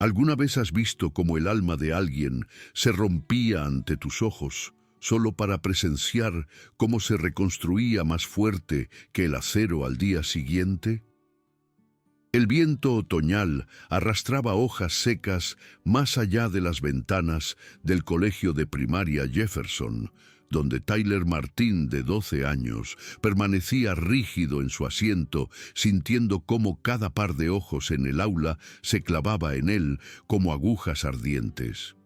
¿Alguna vez has visto cómo el alma de alguien se rompía ante tus ojos, solo para presenciar cómo se reconstruía más fuerte que el acero al día siguiente? El viento otoñal arrastraba hojas secas más allá de las ventanas del colegio de primaria Jefferson, donde Tyler Martin, de 12 años, permanecía rígido en su asiento, sintiendo cómo cada par de ojos en el aula se clavaba en él como agujas ardientes.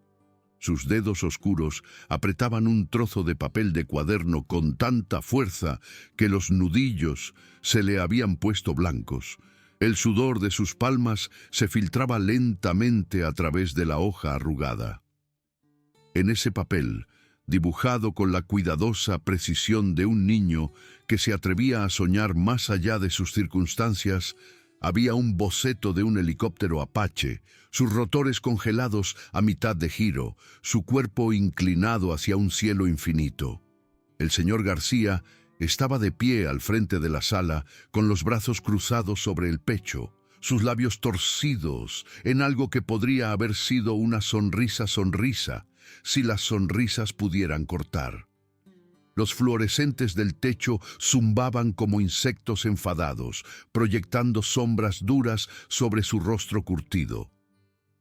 Sus dedos oscuros apretaban un trozo de papel de cuaderno con tanta fuerza que los nudillos se le habían puesto blancos. El sudor de sus palmas se filtraba lentamente a través de la hoja arrugada. En ese papel, dibujado con la cuidadosa precisión de un niño que se atrevía a soñar más allá de sus circunstancias, había un boceto de un helicóptero Apache, sus rotores congelados a mitad de giro, su cuerpo inclinado hacia un cielo infinito. El señor García estaba de pie al frente de la sala, con los brazos cruzados sobre el pecho, sus labios torcidos en algo que podría haber sido una sonrisa, si las sonrisas pudieran cortar. Los fluorescentes del techo zumbaban como insectos enfadados, proyectando sombras duras sobre su rostro curtido.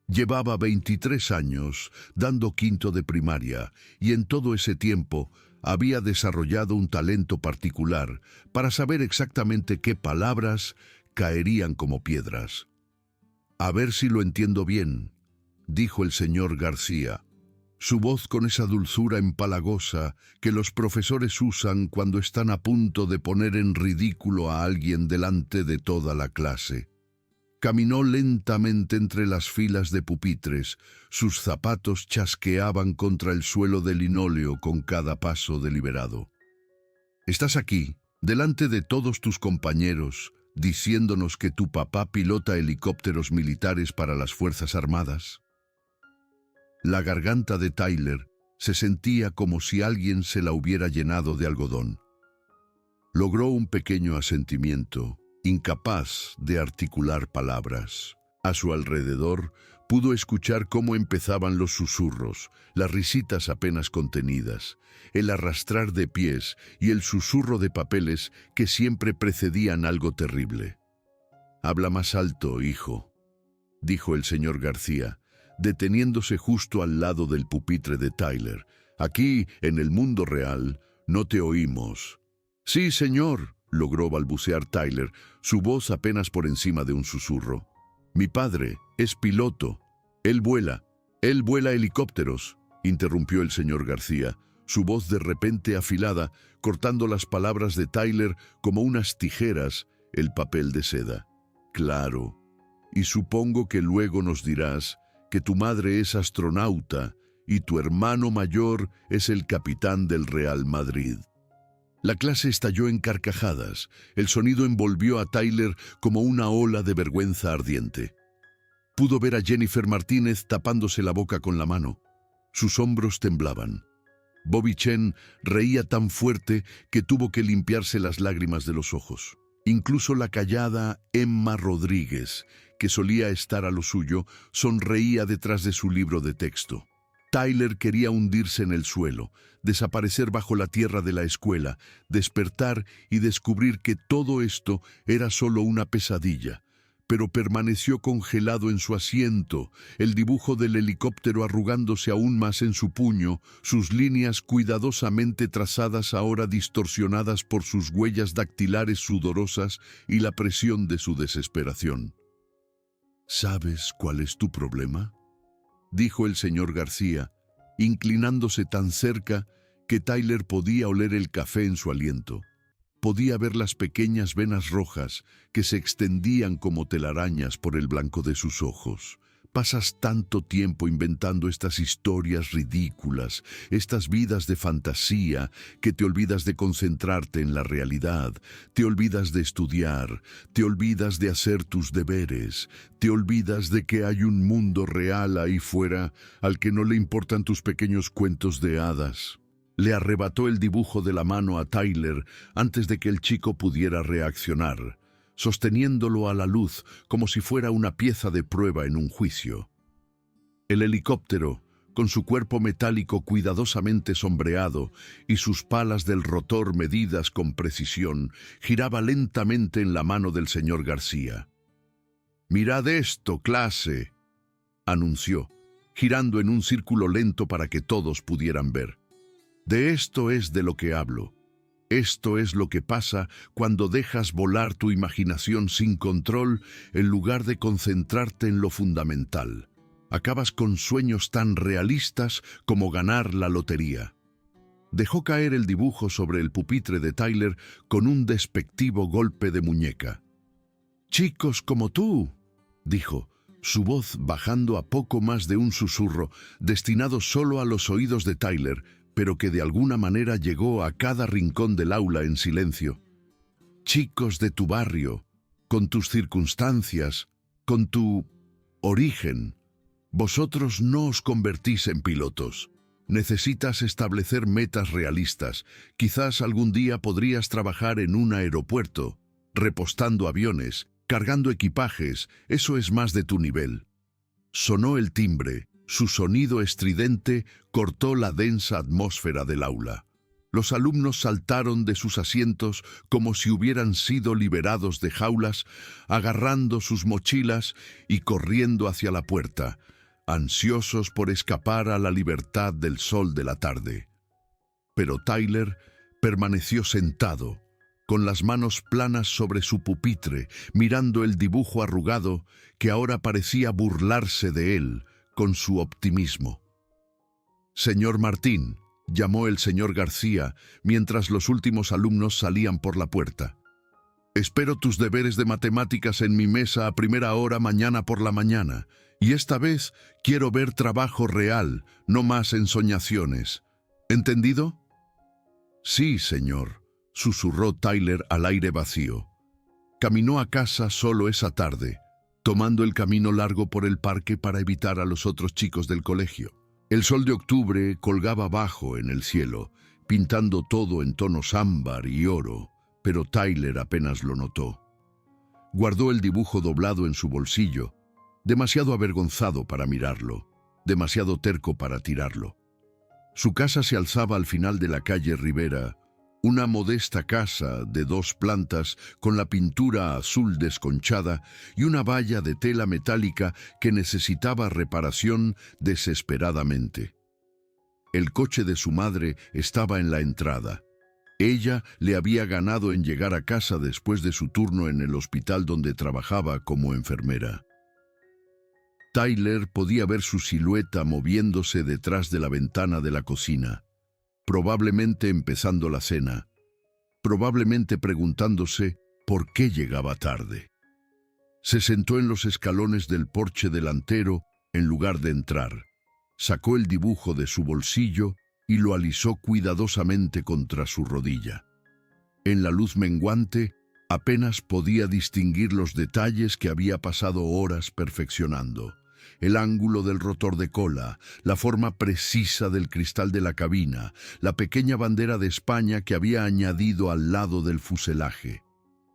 Llevaba 23 años, dando quinto de primaria, y en todo ese tiempo había desarrollado un talento particular para saber exactamente qué palabras caerían como piedras. «A ver si lo entiendo bien», dijo el señor García. Su voz con esa dulzura empalagosa que los profesores usan cuando están a punto de poner en ridículo a alguien delante de toda la clase. Caminó lentamente entre las filas de pupitres, sus zapatos chasqueaban contra el suelo de linóleo con cada paso deliberado. «Estás aquí, delante de todos tus compañeros, diciéndonos que tu papá pilota helicópteros militares para las Fuerzas Armadas». La garganta de Tyler se sentía como si alguien se la hubiera llenado de algodón. Logró un pequeño asentimiento, incapaz de articular palabras. A su alrededor pudo escuchar cómo empezaban los susurros, las risitas apenas contenidas, el arrastrar de pies y el susurro de papeles que siempre precedían algo terrible. «Habla más alto, hijo», dijo el señor García, deteniéndose justo al lado del pupitre de Tyler. «Aquí, en el mundo real, no te oímos». «Sí, señor», logró balbucear Tyler, su voz apenas por encima de un susurro. «Mi padre es piloto. Él vuela helicópteros», interrumpió el señor García, su voz de repente afilada, cortando las palabras de Tyler como unas tijeras el papel de seda. «Claro. Y supongo que luego nos dirás que tu madre es astronauta y tu hermano mayor es el capitán del Real Madrid». La clase estalló en carcajadas. El sonido envolvió a Tyler como una ola de vergüenza ardiente. Pudo ver a Jennifer Martínez tapándose la boca con la mano. Sus hombros temblaban. Bobby Chen reía tan fuerte que tuvo que limpiarse las lágrimas de los ojos. Incluso la callada Emma Rodríguez, que solía estar a lo suyo, sonreía detrás de su libro de texto. Tyler quería hundirse en el suelo, desaparecer bajo la tierra de la escuela, despertar y descubrir que todo esto era solo una pesadilla, pero permaneció congelado en su asiento, el dibujo del helicóptero arrugándose aún más en su puño, sus líneas cuidadosamente trazadas ahora distorsionadas por sus huellas dactilares sudorosas y la presión de su desesperación. «¿Sabes cuál es tu problema?», dijo el señor García, inclinándose tan cerca que Tyler podía oler el café en su aliento. Podía ver las pequeñas venas rojas que se extendían como telarañas por el blanco de sus ojos. Pasas tanto tiempo inventando estas historias ridículas, estas vidas de fantasía, que te olvidas de concentrarte en la realidad, te olvidas de estudiar, te olvidas de hacer tus deberes, te olvidas de que hay un mundo real ahí fuera al que no le importan tus pequeños cuentos de hadas. Le arrebató el dibujo de la mano a Tyler antes de que el chico pudiera reaccionar, sosteniéndolo a la luz como si fuera una pieza de prueba en un juicio. El helicóptero, con su cuerpo metálico cuidadosamente sombreado y sus palas del rotor medidas con precisión, giraba lentamente en la mano del señor García. «Mirad esto, clase», anunció, girando en un círculo lento para que todos pudieran ver. «De esto es de lo que hablo. Esto es lo que pasa cuando dejas volar tu imaginación sin control en lugar de concentrarte en lo fundamental. Acabas con sueños tan realistas como ganar la lotería». Dejó caer el dibujo sobre el pupitre de Tyler con un despectivo golpe de muñeca. «Chicos como tú», dijo, su voz bajando a poco más de un susurro, destinado solo a los oídos de Tyler, pero que de alguna manera llegó a cada rincón del aula en silencio. «Chicos de tu barrio, con tus circunstancias, con tu origen. Vosotros no os convertís en pilotos. Necesitas establecer metas realistas. Quizás algún día podrías trabajar en un aeropuerto, repostando aviones, cargando equipajes. Eso es más de tu nivel». Sonó el timbre. Su sonido estridente cortó la densa atmósfera del aula. Los alumnos saltaron de sus asientos como si hubieran sido liberados de jaulas, agarrando sus mochilas y corriendo hacia la puerta, ansiosos por escapar a la libertad del sol de la tarde. Pero Tyler permaneció sentado, con las manos planas sobre su pupitre, mirando el dibujo arrugado que ahora parecía burlarse de él con su optimismo. «Señor Martín», llamó el señor García mientras los últimos alumnos salían por la puerta. «Espero tus deberes de matemáticas en mi mesa a primera hora mañana por la mañana, y esta vez quiero ver trabajo real, no más ensoñaciones. ¿Entendido?» «Sí, señor», susurró Tyler al aire vacío. Caminó a casa solo esa tarde, tomando el camino largo por el parque para evitar a los otros chicos del colegio. El sol de octubre colgaba bajo en el cielo, pintando todo en tonos ámbar y oro, pero Tyler apenas lo notó. Guardó el dibujo doblado en su bolsillo, demasiado avergonzado para mirarlo, demasiado terco para tirarlo. Su casa se alzaba al final de la calle Rivera, una modesta casa de 2 plantas con la pintura azul desconchada y una valla de tela metálica que necesitaba reparación desesperadamente. El coche de su madre estaba en la entrada. Ella le había ganado en llegar a casa después de su turno en el hospital donde trabajaba como enfermera. Tyler podía ver su silueta moviéndose detrás de la ventana de la cocina, probablemente empezando la cena, probablemente preguntándose por qué llegaba tarde. Se sentó en los escalones del porche delantero en lugar de entrar, sacó el dibujo de su bolsillo y lo alisó cuidadosamente contra su rodilla. En la luz menguante, apenas podía distinguir los detalles que había pasado horas perfeccionando. El ángulo del rotor de cola, la forma precisa del cristal de la cabina, la pequeña bandera de España que había añadido al lado del fuselaje.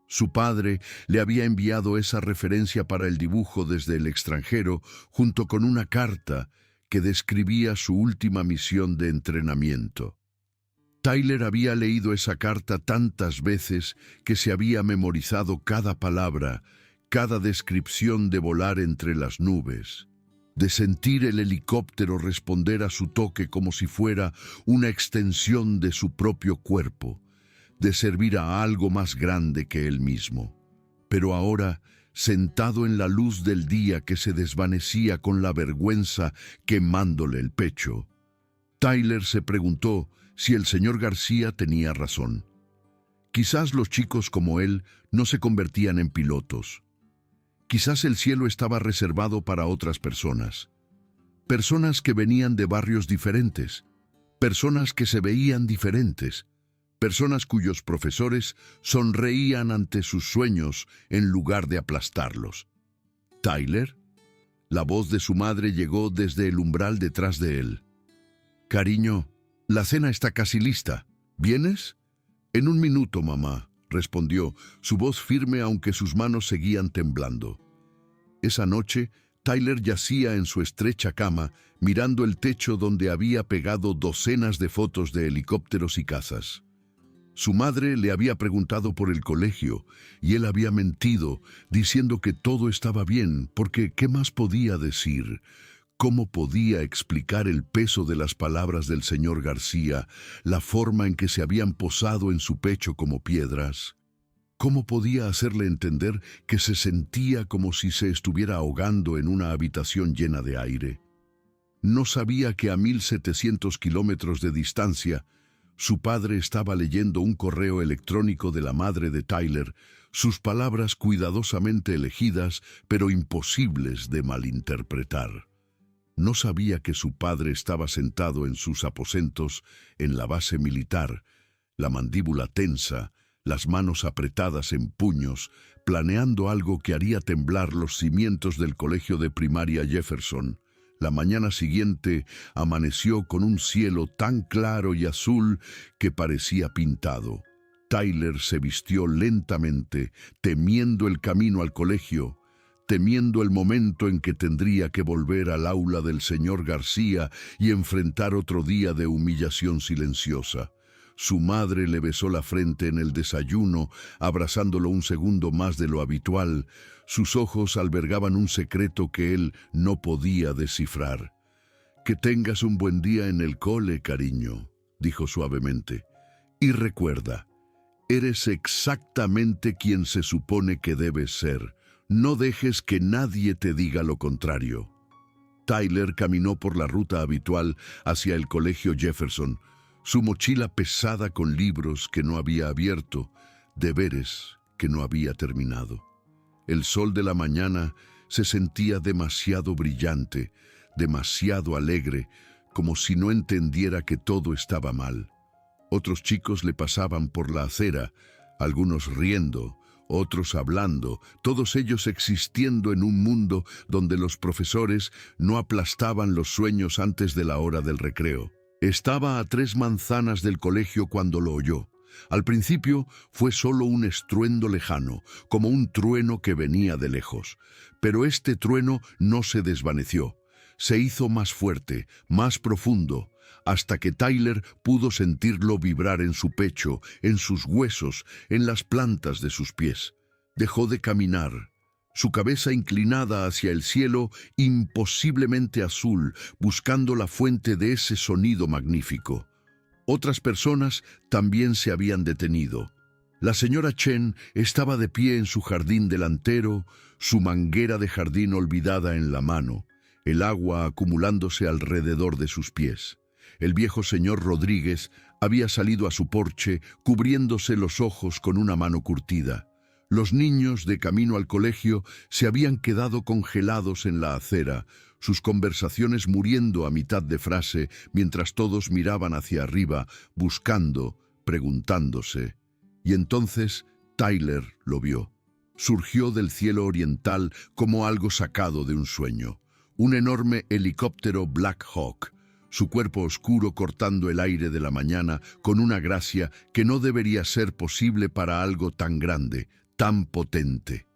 Su padre le había enviado esa referencia para el dibujo desde el extranjero, junto con una carta que describía su última misión de entrenamiento. Tyler había leído esa carta tantas veces que se había memorizado cada palabra, cada descripción de volar entre las nubes, de sentir el helicóptero responder a su toque como si fuera una extensión de su propio cuerpo, de servir a algo más grande que él mismo. Pero ahora, sentado en la luz del día que se desvanecía con la vergüenza quemándole el pecho, Tyler se preguntó si el señor García tenía razón. Quizás los chicos como él no se convertían en pilotos. Quizás el cielo estaba reservado para otras personas. Personas que venían de barrios diferentes, personas que se veían diferentes, personas cuyos profesores sonreían ante sus sueños en lugar de aplastarlos. ¿Tyler? La voz de su madre llegó desde el umbral detrás de él. «Cariño, la cena está casi lista. ¿Vienes?» «En un minuto, mamá», respondió, su voz firme aunque sus manos seguían temblando. Esa noche, Tyler yacía en su estrecha cama, mirando el techo donde había pegado docenas de fotos de helicópteros y cazas. Su madre le había preguntado por el colegio y él había mentido, diciendo que todo estaba bien, porque ¿qué más podía decir? ¿Cómo podía explicar el peso de las palabras del señor García, la forma en que se habían posado en su pecho como piedras? ¿Cómo podía hacerle entender que se sentía como si se estuviera ahogando en una habitación llena de aire? No sabía que a 1700 kilómetros de distancia, su padre estaba leyendo un correo electrónico de la madre de Tyler, sus palabras cuidadosamente elegidas, pero imposibles de malinterpretar. No sabía que su padre estaba sentado en sus aposentos en la base militar, la mandíbula tensa, las manos apretadas en puños, planeando algo que haría temblar los cimientos del colegio de primaria Jefferson. La mañana siguiente amaneció con un cielo tan claro y azul que parecía pintado. Tyler se vistió lentamente, temiendo el camino al colegio, temiendo el momento en que tendría que volver al aula del señor García y enfrentar otro día de humillación silenciosa. Su madre le besó la frente en el desayuno, abrazándolo un segundo más de lo habitual. Sus ojos albergaban un secreto que él no podía descifrar. «Que tengas un buen día en el cole, cariño», dijo suavemente. «Y recuerda, eres exactamente quien se supone que debes ser. No dejes que nadie te diga lo contrario». Tyler caminó por la ruta habitual hacia el colegio Jefferson, su mochila pesada con libros que no había abierto, deberes que no había terminado. El sol de la mañana se sentía demasiado brillante, demasiado alegre, como si no entendiera que todo estaba mal. Otros chicos le pasaban por la acera, algunos riendo, otros hablando, todos ellos existiendo en un mundo donde los profesores no aplastaban los sueños antes de la hora del recreo. Estaba a 3 manzanas del colegio cuando lo oyó. Al principio fue solo un estruendo lejano, como un trueno que venía de lejos. Pero este trueno no se desvaneció. Se hizo más fuerte, más profundo, hasta que Tyler pudo sentirlo vibrar en su pecho, en sus huesos, en las plantas de sus pies. Dejó de caminar, su cabeza inclinada hacia el cielo, imposiblemente azul, buscando la fuente de ese sonido magnífico. Otras personas también se habían detenido. La señora Chen estaba de pie en su jardín delantero, su manguera de jardín olvidada en la mano, el agua acumulándose alrededor de sus pies. El viejo señor Rodríguez había salido a su porche, cubriéndose los ojos con una mano curtida. Los niños, de camino al colegio, se habían quedado congelados en la acera, sus conversaciones muriendo a mitad de frase, mientras todos miraban hacia arriba, buscando, preguntándose. Y entonces Tyler lo vio. Surgió del cielo oriental como algo sacado de un sueño. Un enorme helicóptero Black Hawk, su cuerpo oscuro cortando el aire de la mañana con una gracia que no debería ser posible para algo tan grande, tan potente.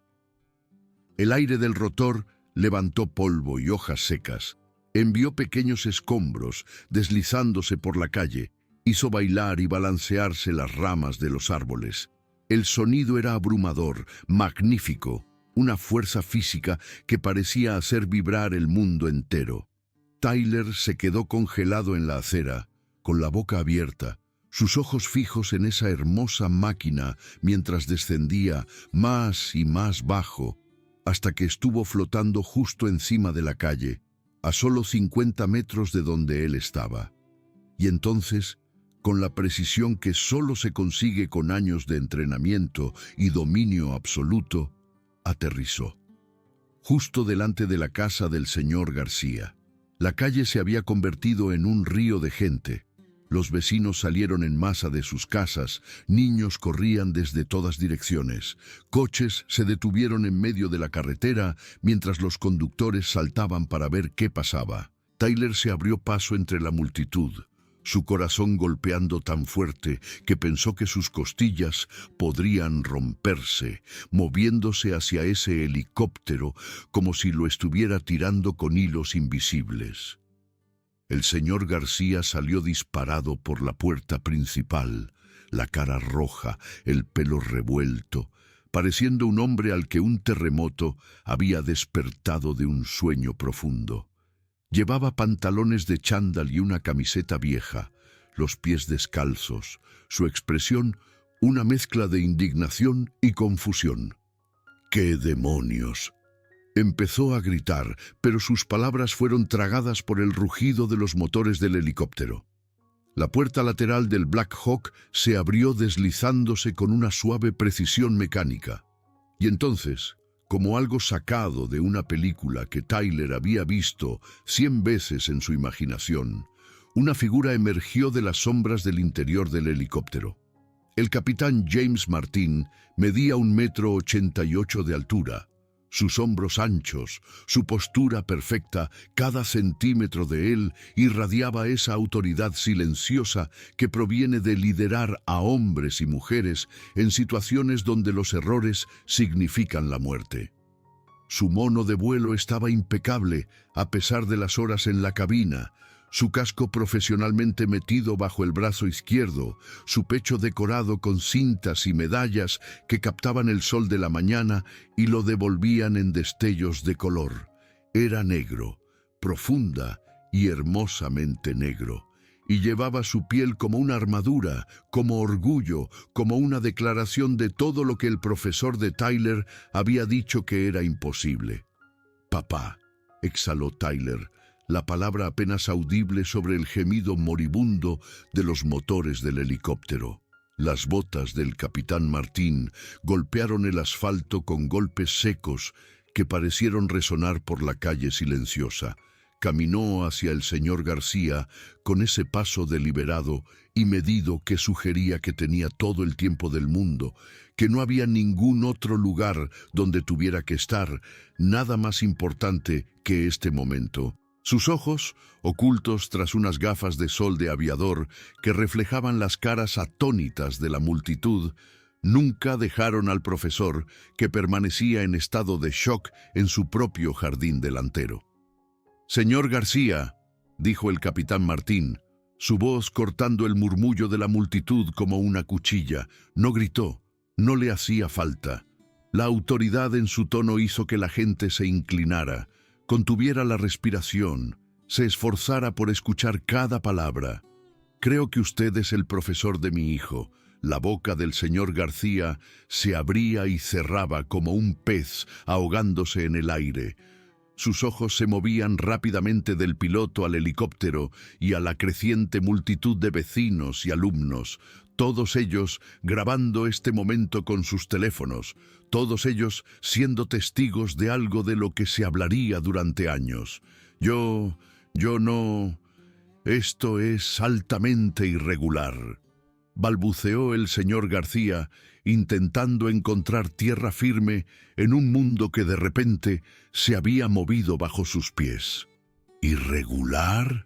El aire del rotor levantó polvo y hojas secas, envió pequeños escombros deslizándose por la calle, hizo bailar y balancearse las ramas de los árboles. El sonido era abrumador, magnífico, una fuerza física que parecía hacer vibrar el mundo entero. Tyler se quedó congelado en la acera, con la boca abierta, sus ojos fijos en esa hermosa máquina mientras descendía más y más bajo, hasta que estuvo flotando justo encima de la calle, a solo 50 metros de donde él estaba. Y entonces, con la precisión que solo se consigue con años de entrenamiento y dominio absoluto, aterrizó. Justo delante de la casa del señor García. La calle se había convertido en un río de gente. Los vecinos salieron en masa de sus casas, niños corrían desde todas direcciones, coches se detuvieron en medio de la carretera mientras los conductores saltaban para ver qué pasaba. Tyler se abrió paso entre la multitud. su corazón golpeando tan fuerte que pensó que sus costillas podrían romperse, moviéndose hacia ese helicóptero como si lo estuviera tirando con hilos invisibles. El señor García salió disparado por la puerta principal, la cara roja, el pelo revuelto, pareciendo un hombre al que un terremoto había despertado de un sueño profundo. Llevaba pantalones de chándal y una camiseta vieja, los pies descalzos, su expresión una mezcla de indignación y confusión. ¡Qué demonios! Empezó a gritar, pero sus palabras fueron tragadas por el rugido de los motores del helicóptero. La puerta lateral del Black Hawk se abrió deslizándose con una suave precisión mecánica. Y entonces, como algo sacado de una película que Tyler había visto 100 veces en su imaginación, una figura emergió de las sombras del interior del helicóptero. El capitán James Martin medía 1,88 m de altura. Sus hombros anchos, su postura perfecta, cada centímetro de él irradiaba esa autoridad silenciosa que proviene de liderar a hombres y mujeres en situaciones donde los errores significan la muerte. Su mono de vuelo estaba impecable a pesar de las horas en la cabina, su casco profesionalmente metido bajo el brazo izquierdo, su pecho decorado con cintas y medallas que captaban el sol de la mañana y lo devolvían en destellos de color. Era negro, profunda y hermosamente negro, y llevaba su piel como una armadura, como orgullo, como una declaración de todo lo que el profesor de Tyler había dicho que era imposible. «Papá», exhaló Tyler, la palabra apenas audible sobre el gemido moribundo de los motores del helicóptero. Las botas del capitán Martin golpearon el asfalto con golpes secos que parecieron resonar por la calle silenciosa. Caminó hacia el señor García con ese paso deliberado y medido que sugería que tenía todo el tiempo del mundo, que no había ningún otro lugar donde tuviera que estar, nada más importante que este momento. Sus ojos, ocultos tras unas gafas de sol de aviador que reflejaban las caras atónitas de la multitud, nunca dejaron al profesor, que permanecía en estado de shock en su propio jardín delantero. «Señor García», dijo el capitán Martin, su voz cortando el murmullo de la multitud como una cuchilla. No gritó, no le hacía falta. La autoridad en su tono hizo que la gente se inclinara, contuviera la respiración, se esforzara por escuchar cada palabra. «Creo que usted es el profesor de mi hijo». La boca del señor García se abría y cerraba como un pez ahogándose en el aire. Sus ojos se movían rápidamente del piloto al helicóptero y a la creciente multitud de vecinos y alumnos, todos ellos grabando este momento con sus teléfonos, todos ellos siendo testigos de algo de lo que se hablaría durante años. Yo no... Esto es altamente irregular», balbuceó el señor García, intentando encontrar tierra firme en un mundo que de repente se había movido bajo sus pies. «¿Irregular?».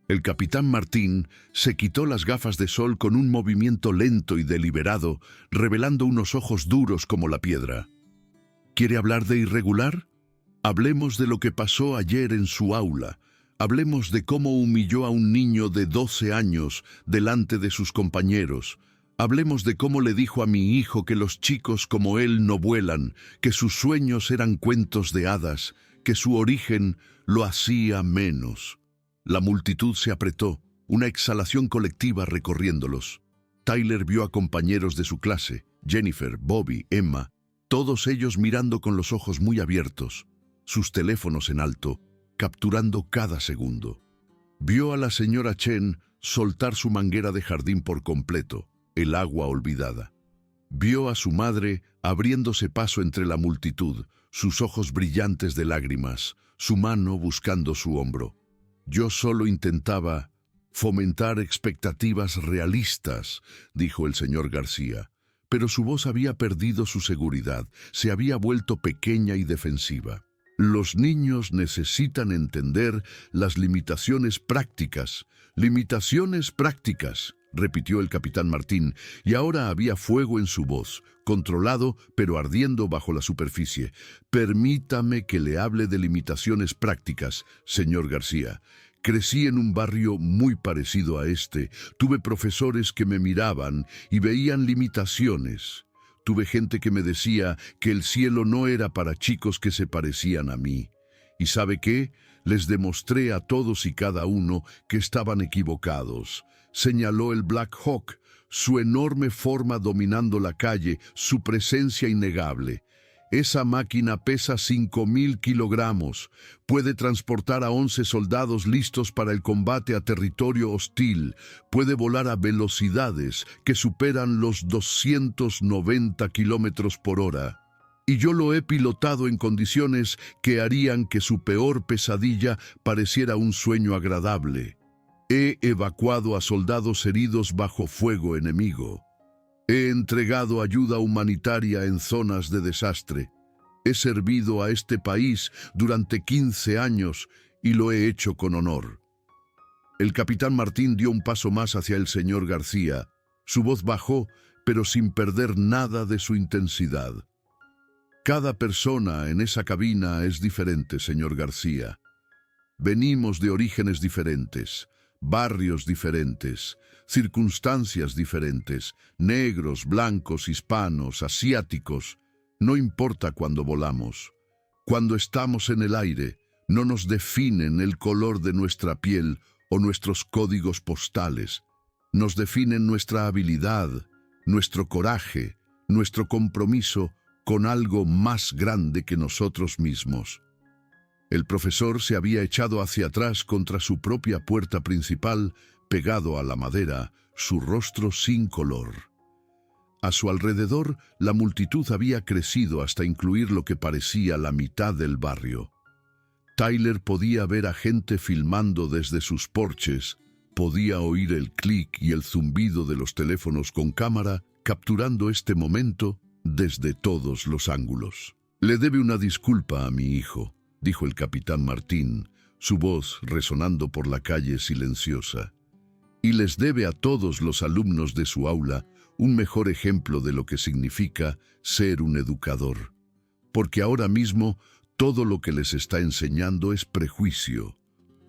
El capitán Martin se quitó las gafas de sol con un movimiento lento y deliberado, revelando unos ojos duros como la piedra. «¿Quiere hablar de irregular? Hablemos de lo que pasó ayer en su aula. Hablemos de cómo humilló a un niño de 12 años delante de sus compañeros. Hablemos de cómo le dijo a mi hijo que los chicos como él no vuelan, que sus sueños eran cuentos de hadas, que su origen lo hacía menos». La multitud se apretó, una exhalación colectiva recorriéndolos. Tyler vio a compañeros de su clase, Jennifer, Bobby, Emma, todos ellos mirando con los ojos muy abiertos, sus teléfonos en alto, capturando cada segundo. Vio a la señora Chen soltar su manguera de jardín por completo, el agua olvidada. Vio a su madre abriéndose paso entre la multitud, sus ojos brillantes de lágrimas, su mano buscando su hombro. «Yo solo intentaba fomentar expectativas realistas», dijo el señor García, pero su voz había perdido su seguridad, se había vuelto pequeña y defensiva. Los niños necesitan entender las limitaciones prácticas. Limitaciones prácticas, repitió el capitán Martín, y ahora había fuego en su voz, controlado pero ardiendo bajo la superficie. Permítame que le hable de limitaciones prácticas, señor García. Crecí en un barrio muy parecido a este. Tuve profesores que me miraban y veían limitaciones. Tuve gente que me decía que el cielo no era para chicos que se parecían a mí. ¿Y sabe qué? Les demostré a todos y cada uno que estaban equivocados. Señaló el Black Hawk, su enorme forma dominando la calle, su presencia innegable. Esa máquina pesa 5.000 kilogramos. Puede transportar a 11 soldados listos para el combate a territorio hostil. Puede volar a velocidades que superan los 290 kilómetros por hora. Y yo lo he pilotado en condiciones que harían que su peor pesadilla pareciera un sueño agradable. He evacuado a soldados heridos bajo fuego enemigo. He entregado ayuda humanitaria en zonas de desastre. He servido a este país durante 15 años y lo he hecho con honor. El capitán Martín dio un paso más hacia el señor García. Su voz bajó, pero sin perder nada de su intensidad. Cada persona en esa cabina es diferente, señor García. Venimos de orígenes diferentes, barrios diferentes, circunstancias diferentes, negros, blancos, hispanos, asiáticos. No importa cuando volamos. Cuando estamos en el aire, no nos definen el color de nuestra piel o nuestros códigos postales. Nos definen nuestra habilidad, nuestro coraje, nuestro compromiso con algo más grande que nosotros mismos. El profesor se había echado hacia atrás contra su propia puerta principal, pegado a la madera, su rostro sin color. A su alrededor, la multitud había crecido hasta incluir lo que parecía la mitad del barrio. Tyler podía ver a gente filmando desde sus porches, podía oír el clic y el zumbido de los teléfonos con cámara, capturando este momento desde todos los ángulos. «Le debe una disculpa a mi hijo», dijo el capitán Martín, su voz resonando por la calle silenciosa. «Y les debe a todos los alumnos de su aula un mejor ejemplo de lo que significa ser un educador. Porque ahora mismo todo lo que les está enseñando es prejuicio.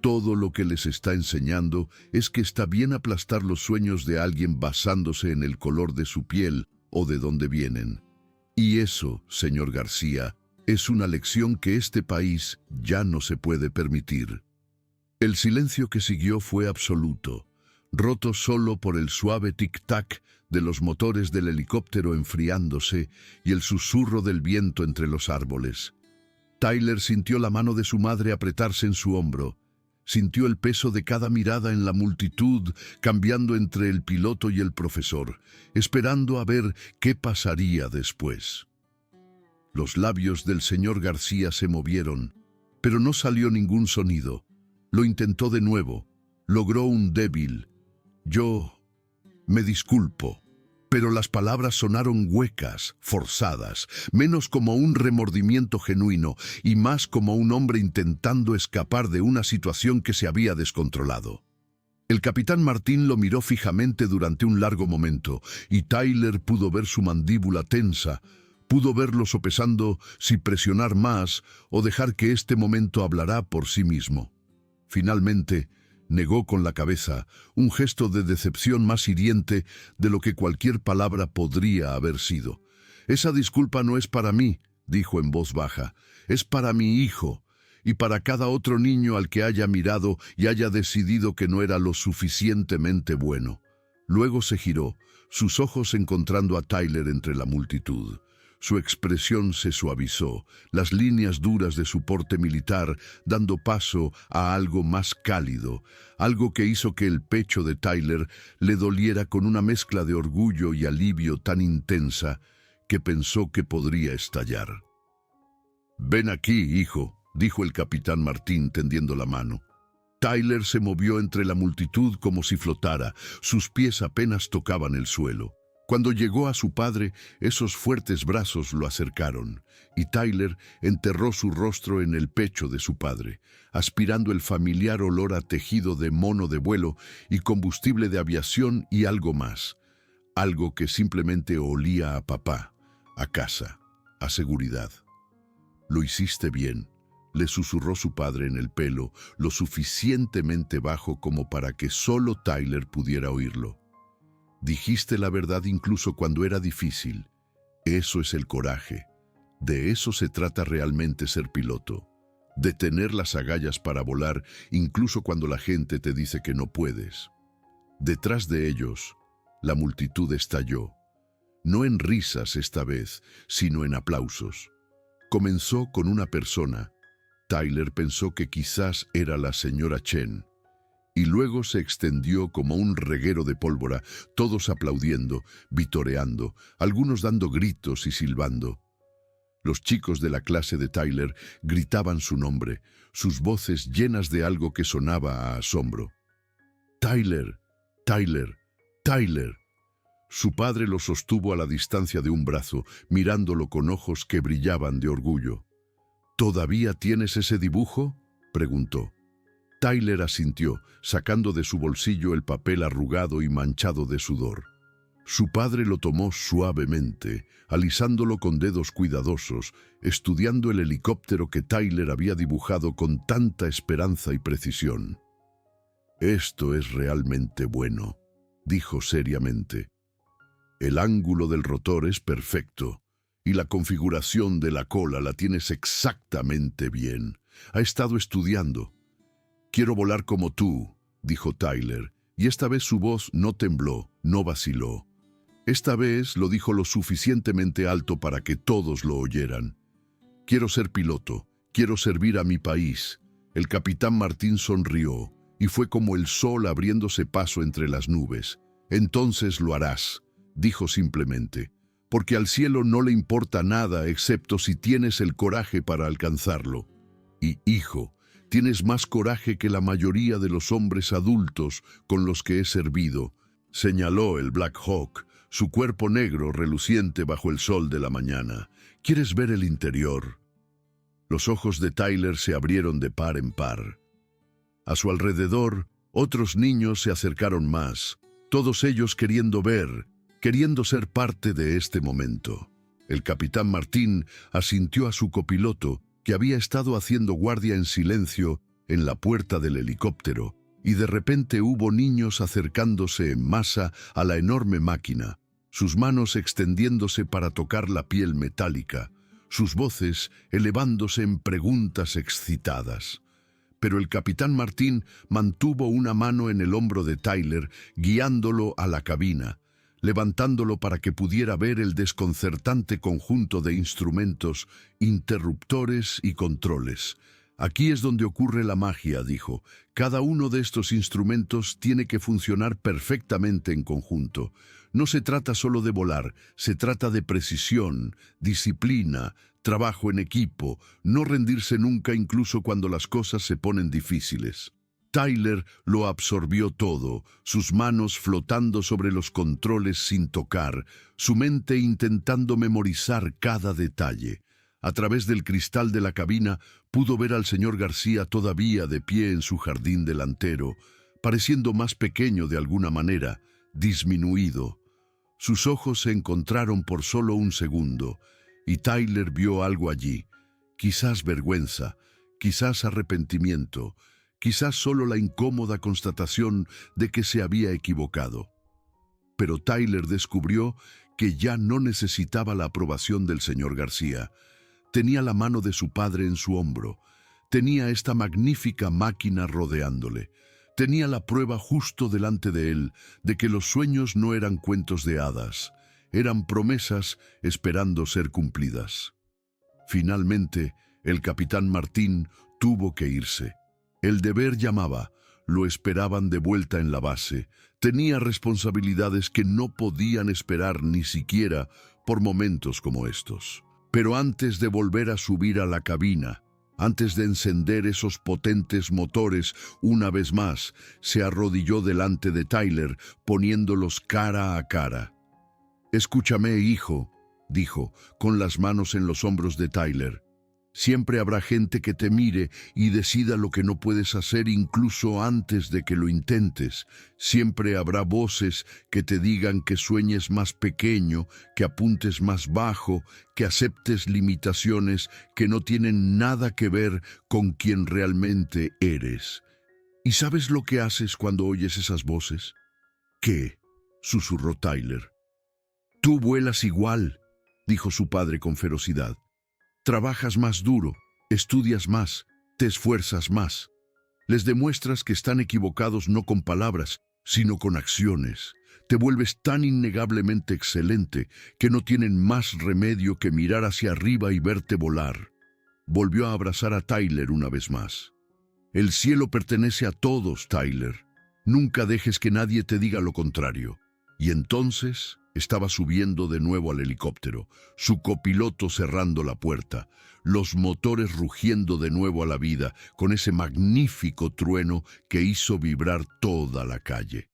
Todo lo que les está enseñando es que está bien aplastar los sueños de alguien basándose en el color de su piel o de dónde vienen. Y eso, señor García, es una lección que este país ya no se puede permitir». El silencio que siguió fue absoluto, roto solo por el suave tic-tac de los motores del helicóptero enfriándose y el susurro del viento entre los árboles. Tyler sintió la mano de su madre apretarse en su hombro. Sintió el peso de cada mirada en la multitud, cambiando entre el piloto y el profesor, esperando a ver qué pasaría después. Los labios del señor García se movieron, pero no salió ningún sonido. Lo intentó de nuevo. Logró un débil: «Yo me disculpo». Pero las palabras sonaron huecas, forzadas, menos como un remordimiento genuino y más como un hombre intentando escapar de una situación que se había descontrolado. El capitán Martín lo miró fijamente durante un largo momento y Tyler pudo ver su mandíbula tensa, pudo verlo sopesando si presionar más o dejar que este momento hablara por sí mismo. Finalmente, negó con la cabeza, un gesto de decepción más hiriente de lo que cualquier palabra podría haber sido. «Esa disculpa no es para mí», dijo en voz baja, «es para mi hijo y para cada otro niño al que haya mirado y haya decidido que no era lo suficientemente bueno». Luego se giró, sus ojos encontrando a Tyler entre la multitud. Su expresión se suavizó, las líneas duras de su porte militar dando paso a algo más cálido, algo que hizo que el pecho de Tyler le doliera con una mezcla de orgullo y alivio tan intensa que pensó que podría estallar. «Ven aquí, hijo», dijo el capitán Martín tendiendo la mano. Tyler se movió entre la multitud como si flotara, sus pies apenas tocaban el suelo. Cuando llegó a su padre, esos fuertes brazos lo acercaron, y Tyler enterró su rostro en el pecho de su padre, aspirando el familiar olor a tejido de mono de vuelo y combustible de aviación y algo más, algo que simplemente olía a papá, a casa, a seguridad. «Lo hiciste bien», le susurró su padre en el pelo, lo suficientemente bajo como para que solo Tyler pudiera oírlo. «Dijiste la verdad incluso cuando era difícil. Eso es el coraje. De eso se trata realmente ser piloto. De tener las agallas para volar incluso cuando la gente te dice que no puedes». Detrás de ellos, la multitud estalló. No en risas esta vez, sino en aplausos. Comenzó con una persona. Tyler pensó que quizás era la señora Chen. Y luego se extendió como un reguero de pólvora, todos aplaudiendo, vitoreando, algunos dando gritos y silbando. Los chicos de la clase de Tyler gritaban su nombre, sus voces llenas de algo que sonaba a asombro. «Tyler, Tyler, Tyler». Su padre lo sostuvo a la distancia de un brazo, mirándolo con ojos que brillaban de orgullo. «¿Todavía tienes ese dibujo?», preguntó. Tyler asintió, sacando de su bolsillo el papel arrugado y manchado de sudor. Su padre lo tomó suavemente, alisándolo con dedos cuidadosos, estudiando el helicóptero que Tyler había dibujado con tanta esperanza y precisión. «Esto es realmente bueno», dijo seriamente. «El ángulo del rotor es perfecto, y la configuración de la cola la tienes exactamente bien. Ha estado estudiando». «Quiero volar como tú», dijo Tyler, y esta vez su voz no tembló, no vaciló. Esta vez lo dijo lo suficientemente alto para que todos lo oyeran. «Quiero ser piloto, quiero servir a mi país». El capitán Martín sonrió, y fue como el sol abriéndose paso entre las nubes. «Entonces lo harás», dijo simplemente, «porque al cielo no le importa nada excepto si tienes el coraje para alcanzarlo. Y, hijo, tienes más coraje que la mayoría de los hombres adultos con los que he servido», señaló el Black Hawk, su cuerpo negro reluciente bajo el sol de la mañana. «¿Quieres ver el interior?». Los ojos de Tyler se abrieron de par en par. A su alrededor, otros niños se acercaron más, todos ellos queriendo ver, queriendo ser parte de este momento. El capitán Martín asintió a su copiloto, que había estado haciendo guardia en silencio en la puerta del helicóptero, y de repente hubo niños acercándose en masa a la enorme máquina, sus manos extendiéndose para tocar la piel metálica, sus voces elevándose en preguntas excitadas. Pero el capitán Martín mantuvo una mano en el hombro de Tyler, guiándolo a la cabina, levantándolo para que pudiera ver el desconcertante conjunto de instrumentos, interruptores y controles. «Aquí es donde ocurre la magia», dijo. «Cada uno de estos instrumentos tiene que funcionar perfectamente en conjunto. No se trata solo de volar, se trata de precisión, disciplina, trabajo en equipo, no rendirse nunca incluso cuando las cosas se ponen difíciles». Tyler lo absorbió todo, sus manos flotando sobre los controles sin tocar, su mente intentando memorizar cada detalle. A través del cristal de la cabina pudo ver al señor García todavía de pie en su jardín delantero, pareciendo más pequeño de alguna manera, disminuido. Sus ojos se encontraron por solo un segundo, y Tyler vio algo allí, quizás vergüenza, quizás arrepentimiento, quizás solo la incómoda constatación de que se había equivocado. Pero Tyler descubrió que ya no necesitaba la aprobación del señor García. Tenía la mano de su padre en su hombro, tenía esta magnífica máquina rodeándole, tenía la prueba justo delante de él de que los sueños no eran cuentos de hadas, eran promesas esperando ser cumplidas. Finalmente, el capitán Martín tuvo que irse. El deber llamaba, lo esperaban de vuelta en la base, tenía responsabilidades que no podían esperar ni siquiera por momentos como estos. Pero antes de volver a subir a la cabina, antes de encender esos potentes motores una vez más, se arrodilló delante de Tyler, poniéndolos cara a cara. Escúchame, hijo, dijo, con las manos en los hombros de Tyler. Siempre habrá gente que te mire y decida lo que no puedes hacer incluso antes de que lo intentes. Siempre habrá voces que te digan que sueñes más pequeño, que apuntes más bajo, que aceptes limitaciones que no tienen nada que ver con quien realmente eres. ¿Y sabes lo que haces cuando oyes esas voces? ¿Qué?, susurró Tyler. Tú vuelas igual, dijo su padre con ferocidad. Trabajas más duro, estudias más, te esfuerzas más. Les demuestras que están equivocados no con palabras, sino con acciones. Te vuelves tan innegablemente excelente que no tienen más remedio que mirar hacia arriba y verte volar. Volvió a abrazar a Tyler una vez más. El cielo pertenece a todos, Tyler. Nunca dejes que nadie te diga lo contrario. Y entonces estaba subiendo de nuevo al helicóptero, su copiloto cerrando la puerta, los motores rugiendo de nuevo a la vida, con ese magnífico trueno que hizo vibrar toda la calle.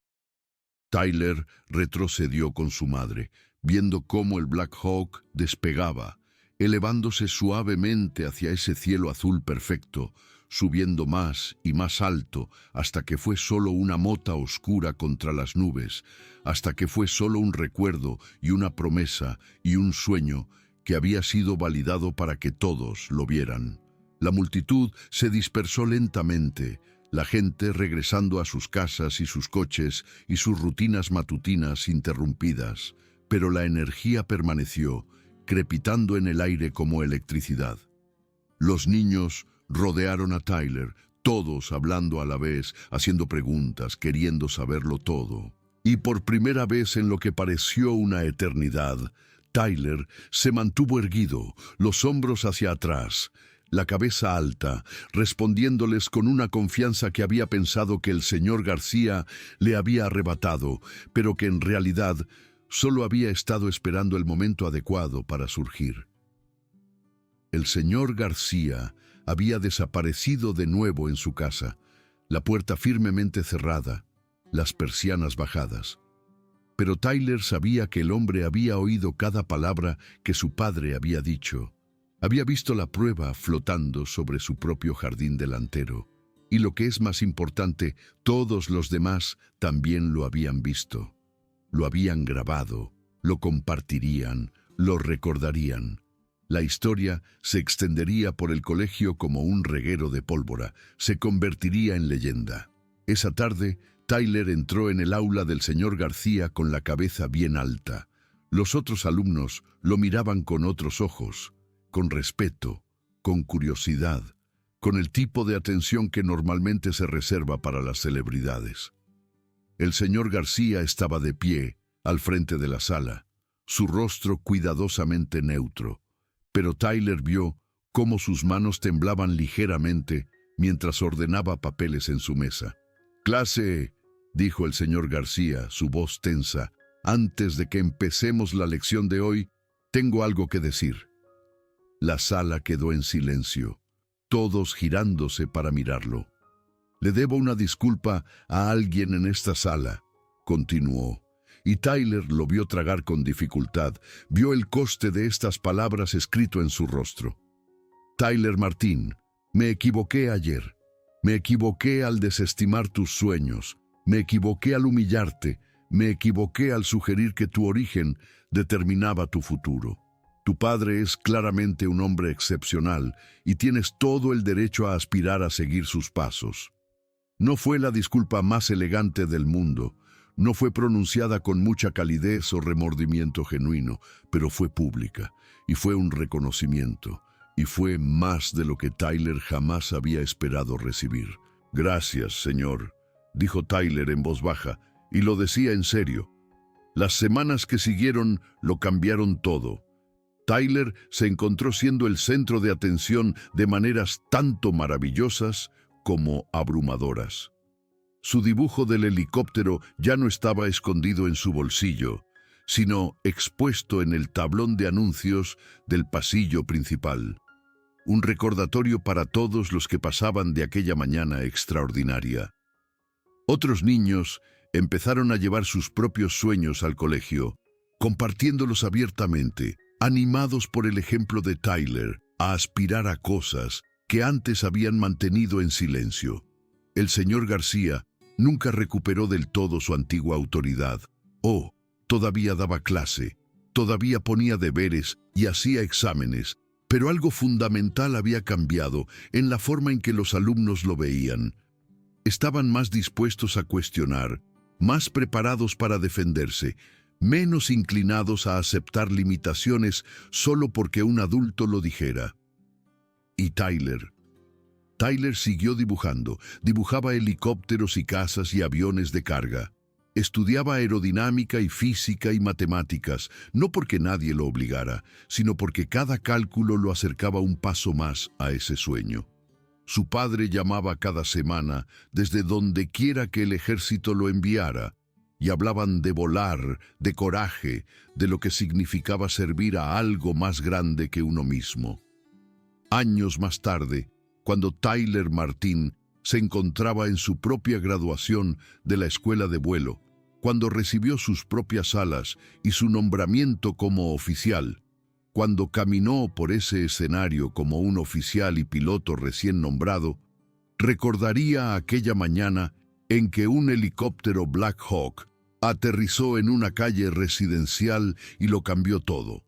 Tyler retrocedió con su madre, viendo cómo el Black Hawk despegaba, elevándose suavemente hacia ese cielo azul perfecto, subiendo más y más alto, hasta que fue solo una mota oscura contra las nubes, hasta que fue solo un recuerdo y una promesa y un sueño que había sido validado para que todos lo vieran. La multitud se dispersó lentamente, la gente regresando a sus casas y sus coches y sus rutinas matutinas interrumpidas, pero la energía permaneció, crepitando en el aire como electricidad. Los niños rodearon a Tyler, todos hablando a la vez, haciendo preguntas, queriendo saberlo todo. Y por primera vez en lo que pareció una eternidad, Tyler se mantuvo erguido, los hombros hacia atrás, la cabeza alta, respondiéndoles con una confianza que había pensado que el señor García le había arrebatado, pero que en realidad solo había estado esperando el momento adecuado para surgir. El señor García había desaparecido de nuevo en su casa, la puerta firmemente cerrada, las persianas bajadas. Pero Tyler sabía que el hombre había oído cada palabra que su padre había dicho. Había visto la prueba flotando sobre su propio jardín delantero. Y lo que es más importante, todos los demás también lo habían visto. Lo habían grabado, lo compartirían, lo recordarían. La historia se extendería por el colegio como un reguero de pólvora, se convertiría en leyenda. Esa tarde, Tyler entró en el aula del señor García con la cabeza bien alta. Los otros alumnos lo miraban con otros ojos, con respeto, con curiosidad, con el tipo de atención que normalmente se reserva para las celebridades. El señor García estaba de pie, al frente de la sala, su rostro cuidadosamente neutro. Pero Tyler vio cómo sus manos temblaban ligeramente mientras ordenaba papeles en su mesa. «Clase», dijo el señor García, su voz tensa, «antes de que empecemos la lección de hoy, tengo algo que decir». La sala quedó en silencio, todos girándose para mirarlo. «Le debo una disculpa a alguien en esta sala», continuó. Y Tyler lo vio tragar con dificultad, vio el coste de estas palabras escrito en su rostro. «Tyler Martín, me equivoqué ayer. Me equivoqué al desestimar tus sueños. Me equivoqué al humillarte. Me equivoqué al sugerir que tu origen determinaba tu futuro. Tu padre es claramente un hombre excepcional y tienes todo el derecho a aspirar a seguir sus pasos. No fue la disculpa más elegante del mundo. No fue pronunciada con mucha calidez o remordimiento genuino, pero fue pública, y fue un reconocimiento, y fue más de lo que Tyler jamás había esperado recibir. «Gracias, señor», dijo Tyler en voz baja, y lo decía en serio. Las semanas que siguieron lo cambiaron todo. Tyler se encontró siendo el centro de atención de maneras tanto maravillosas como abrumadoras. Su dibujo del helicóptero ya no estaba escondido en su bolsillo, sino expuesto en el tablón de anuncios del pasillo principal. Un recordatorio para todos los que pasaban de aquella mañana extraordinaria. Otros niños empezaron a llevar sus propios sueños al colegio, compartiéndolos abiertamente, animados por el ejemplo de Tyler, a aspirar a cosas que antes habían mantenido en silencio. El señor García nunca recuperó del todo su antigua autoridad. Todavía daba clase, todavía ponía deberes y hacía exámenes, pero algo fundamental había cambiado en la forma en que los alumnos lo veían. Estaban más dispuestos a cuestionar, más preparados para defenderse, menos inclinados a aceptar limitaciones solo porque un adulto lo dijera. Y Tyler siguió dibujando. Dibujaba helicópteros y casas y aviones de carga. Estudiaba aerodinámica y física y matemáticas, no porque nadie lo obligara, sino porque cada cálculo lo acercaba un paso más a ese sueño. Su padre llamaba cada semana desde donde quiera que el ejército lo enviara, y hablaban de volar, de coraje, de lo que significaba servir a algo más grande que uno mismo. Años más tarde, cuando Tyler Martín se encontraba en su propia graduación de la escuela de vuelo, cuando recibió sus propias alas y su nombramiento como oficial, cuando caminó por ese escenario como un oficial y piloto recién nombrado, recordaría aquella mañana en que un helicóptero Black Hawk aterrizó en una calle residencial y lo cambió todo.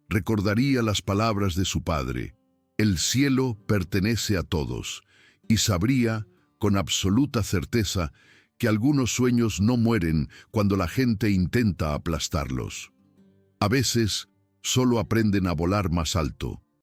Recordaría las palabras de su padre: el cielo pertenece a todos, y sabría, con absoluta certeza, que algunos sueños no mueren cuando la gente intenta aplastarlos. A veces, solo aprenden a volar más alto,